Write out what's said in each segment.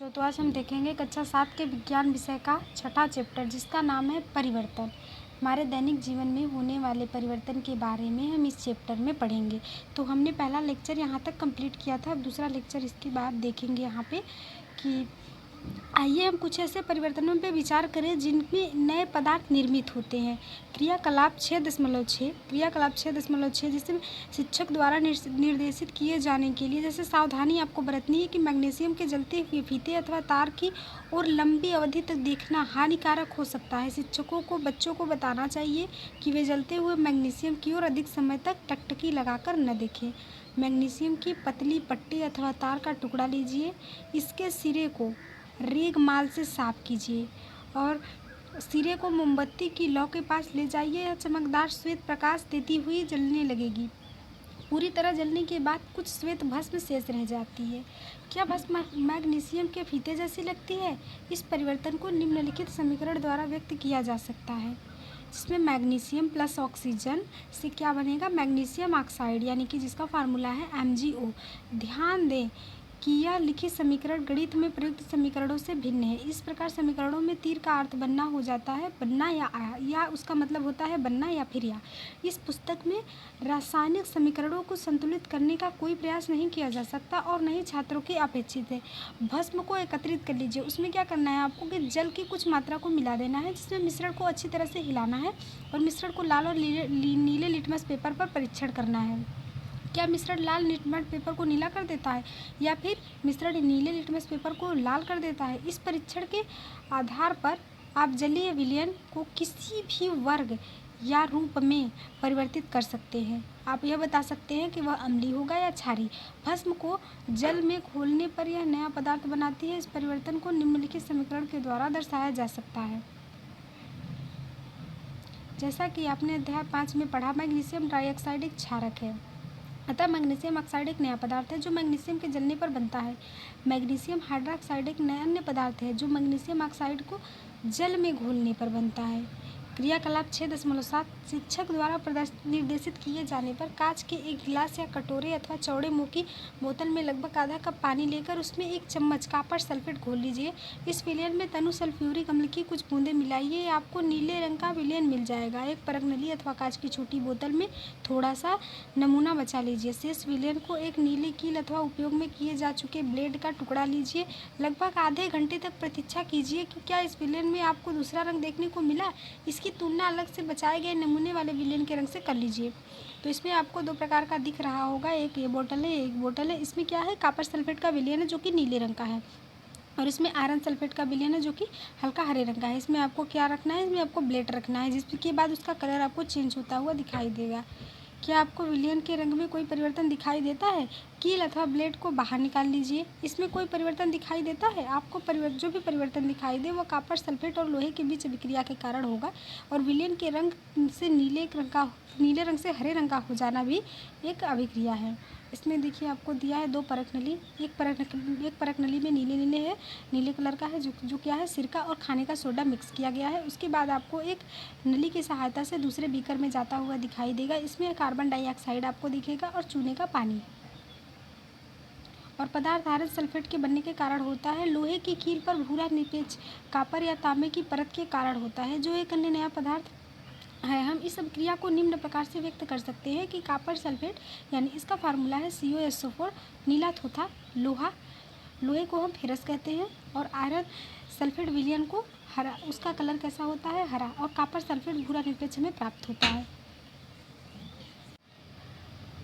तो आज हम देखेंगे कक्षा 7 के विज्ञान विषय का छठा चैप्टर जिसका नाम है परिवर्तन। हमारे दैनिक जीवन में होने वाले परिवर्तन के बारे में हम इस चैप्टर में पढ़ेंगे। तो हमने पहला लेक्चर यहाँ तक कंप्लीट किया था। अब दूसरा लेक्चर इसके बाद देखेंगे यहाँ पे कि आइए हम कुछ ऐसे परिवर्तनों पर विचार करें जिनमें नए पदार्थ निर्मित होते हैं। क्रियाकलाप 6.6 जिसमें शिक्षक द्वारा निर्देशित किए जाने के लिए जैसे सावधानी आपको बरतनी है कि मैग्नीशियम के जलते हुए फीते अथवा तार की और लंबी अवधि तक देखना हानिकारक हो सकता है। शिक्षकों को बच्चों को बताना चाहिए कि वे जलते हुए मैग्नीशियम की ओर अधिक समय तक टकटकी लगाकर न देखें। मैग्नीशियम की पतली पट्टी अथवा तार का टुकड़ा लीजिए, इसके सिरे को रेगमाल से साफ कीजिए और सिरे को मोमबत्ती की लौ के पास ले जाइए। यह चमकदार श्वेत प्रकाश देती हुई जलने लगेगी। पूरी तरह जलने के बाद कुछ श्वेत भस्म शेष रह जाती है। क्या भस्म मैग्नीशियम के फीते जैसी लगती है? इस परिवर्तन को निम्नलिखित समीकरण द्वारा व्यक्त किया जा सकता है, जिसमें मैग्नीशियम प्लस ऑक्सीजन से क्या बनेगा? मैग्नीशियम ऑक्साइड, यानी कि जिसका फार्मूला है MgO। ध्यान दें कि यह लिखित समीकरण गणित में प्रयुक्त समीकरणों से भिन्न है। इस प्रकार समीकरणों में तीर का अर्थ बनना हो जाता है बनना या उसका मतलब होता है बनना या फिर या। इस पुस्तक में रासायनिक समीकरणों को संतुलित करने का कोई प्रयास नहीं किया जा सकता और नहीं छात्रों की अपेक्षित है। भस्म को एकत्रित कर लीजिए। उसमें क्या करना है आपको कि जल की कुछ मात्रा को मिला देना है, जिसमें मिश्रण को अच्छी तरह से हिलाना है और मिश्रण को लाल और नीले लिटमस पेपर पर परीक्षण करना है। क्या मिश्रण लाल लिटमस पेपर को नीला कर देता है या फिर मिश्रण नीले लिटमस पेपर को लाल कर देता है? इस परीक्षण के आधार पर आप जलीय विलयन को किसी भी वर्ग या रूप में परिवर्तित कर सकते हैं। आप यह बता सकते हैं कि वह अम्लीय होगा या क्षारीय। भस्म को जल में घोलने पर यह नया पदार्थ बनाती है। इस परिवर्तन को निम्नलिखित समीकरण के द्वारा दर्शाया जा सकता है। जैसा कि आपने अध्याय 5 में पढ़ा, मैग्नीशियम डाइऑक्साइड एक क्षारक है, अतः मैग्नीशियम ऑक्साइड एक नया पदार्थ है जो मैग्नीशियम के जलने पर बनता है। मैग्नीशियम हाइड्रॉक्साइड एक नया अन्य पदार्थ है जो मैग्नीशियम ऑक्साइड को जल में घोलने पर बनता है। क्रियाकलाप 6.7 शिक्षक द्वारा निर्देशित किए जाने पर कांच के एक गिलास या कटोरे अथवा चौड़े मुंह की बोतल में लगभग आधा कप पानी लेकर उसमें 1 चम्मच कॉपर सल्फेट घोल लीजिए। इस विलयन में तनु सल्फ्यूरिक अम्ल की कुछ बूंदें मिलाइए, आपको नीले रंग का विलयन मिल जाएगा। एक परख नली अथवा कांच की छोटी बोतल में थोड़ा सा नमूना बचा लीजिए। शेष विलयन को एक नीले कील अथवा उपयोग में किए जा चुके ब्लेड का टुकड़ा लीजिए। लगभग आधे घंटे तक प्रतीक्षा कीजिए कि क्या इस विलयन में आपको दूसरा रंग देखने को मिला। इसकी तुलना अलग से बचाए गए नमूने वाले विलयन के रंग से कर लीजिए। तो इसमें आपको 2 प्रकार का दिख रहा होगा, एक ये बोतल है, एक बोतल है। इसमें क्या है, कॉपर सल्फेट का विलयन है जो कि नीले रंग का है और इसमें आयरन सल्फेट का विलयन है जो कि हल्का हरे रंग का है। इसमें आपको क्या रखना है, इसमें आपको ब्लेड रखना है, जिसके बाद उसका कलर आपको चेंज होता हुआ दिखाई देगा। क्या आपको विलयन के रंग में कोई परिवर्तन दिखाई देता है? कील अथवा ब्लेड को बाहर निकाल लीजिए। इसमें कोई परिवर्तन दिखाई देता है? आपको जो भी परिवर्तन दिखाई दे वह कॉपर सल्फेट और लोहे के बीच अभिक्रिया के कारण होगा और विलयन के रंग से नीले रंग से हरे रंग का हो जाना भी एक अभिक्रिया है। इसमें देखिए आपको दिया है 2 परख नली। एक परख नली में नीले कलर का है जो क्या है, सिरका और खाने का सोडा मिक्स किया गया है। उसके बाद आपको एक नली की सहायता से दूसरे बीकर में जाता हुआ दिखाई देगा। इसमें कार्बन डाइऑक्साइड आपको दिखेगा और चूने का पानी और पदार्थ आयरन सल्फेट के बनने के कारण होता है। लोहे की कील पर भूरा निपेज कॉपर या तांबे की परत के कारण होता है जो एक अन्य नया पदार्थ है। हम इस अभिक्रिया को निम्न प्रकार से व्यक्त कर सकते हैं कि कॉपर सल्फेट यानी इसका फार्मूला है COSO4, नीला थोथा लोहे को हम फेरस कहते हैं और आयरन सल्फेट विलयन को हरा, उसका कलर कैसा होता है, हरा, और कॉपर सल्फेट भूरा निरपेक्ष में प्राप्त होता है।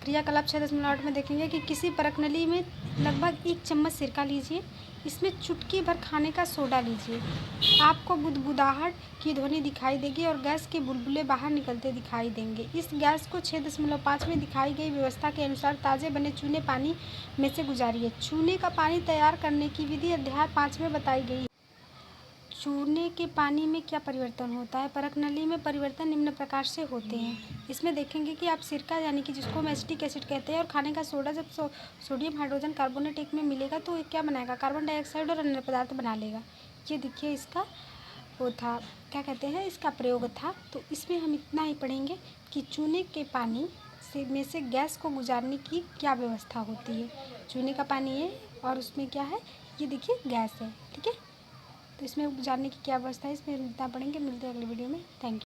क्रियाकलाप 6.8 में देखेंगे कि किसी परख नली में लगभग 1 चम्मच सिरका लीजिए। इसमें चुटकी भर खाने का सोडा लीजिए। आपको बुदबुदाहट की ध्वनि दिखाई देगी और गैस के बुलबुले बाहर निकलते दिखाई देंगे। इस गैस को 6.5 में दिखाई गई व्यवस्था के अनुसार ताज़े बने चूने पानी में से गुजारिए। चूने का पानी तैयार करने की विधि अध्याय 5 में बताई गई। चूने के पानी में क्या परिवर्तन होता है? परख नली में परिवर्तन निम्न प्रकार से होते हैं। इसमें देखेंगे कि आप सिरका यानी कि जिसको हम एसिटिक एसिड कहते हैं और खाने का सोडा जब सोडियम हाइड्रोजन कार्बोनेट एक में मिलेगा तो क्या बनाएगा, कार्बन डाइऑक्साइड और अन्य पदार्थ बना लेगा। ये देखिए इसका वो था, क्या कहते हैं, इसका प्रयोग था। तो इसमें हम इतना ही पढ़ेंगे कि चूने के पानी में से गैस को गुजारने की क्या व्यवस्था होती है। चूने का पानी है और उसमें क्या है, ये देखिए गैस है। ठीक है, तो इसमें जानने की क्या अवस्था है, इसमें इतना पढ़ेंगे। मिलते हैं अगले वीडियो में। Thank you.